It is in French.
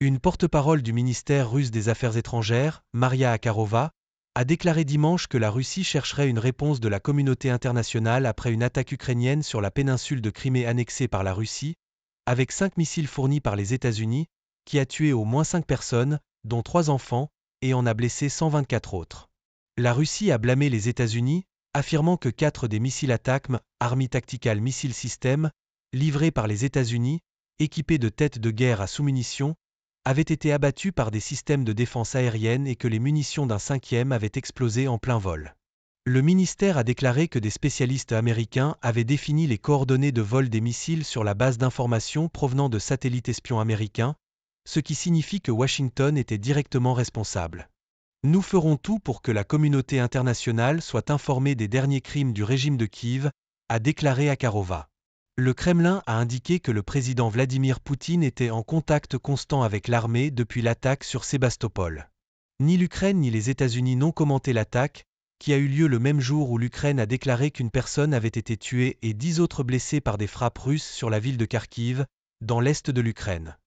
Une porte-parole du ministère russe des Affaires étrangères, Maria Akharova, a déclaré dimanche que la Russie chercherait une réponse de la communauté internationale après une attaque ukrainienne sur la péninsule de Crimée annexée par la Russie, avec 5 missiles fournis par les États-Unis, qui a tué au moins 5 personnes, dont 3 enfants, et en a blessé 124 autres. La Russie a blâmé les États-Unis, affirmant que 4 des missiles ATACMS, Army Tactical Missile System, livrés par les États-Unis, équipés de têtes de guerre à sous-munitions, avaient été abattus par des systèmes de défense aérienne et que les munitions d'un 5e avaient explosé en plein vol. Le ministère a déclaré que des spécialistes américains avaient défini les coordonnées de vol des missiles sur la base d'informations provenant de satellites espions américains, ce qui signifie que Washington était directement responsable. Nous ferons tout pour que la communauté internationale soit informée des derniers crimes du régime de Kiev, a déclaré Akharova. Le Kremlin a indiqué que le président Vladimir Poutine était en contact constant avec l'armée depuis l'attaque sur Sébastopol. Ni l'Ukraine ni les États-Unis n'ont commenté l'attaque, qui a eu lieu le même jour où l'Ukraine a déclaré qu'une personne avait été tuée et 10 autres blessés par des frappes russes sur la ville de Kharkiv, dans l'est de l'Ukraine.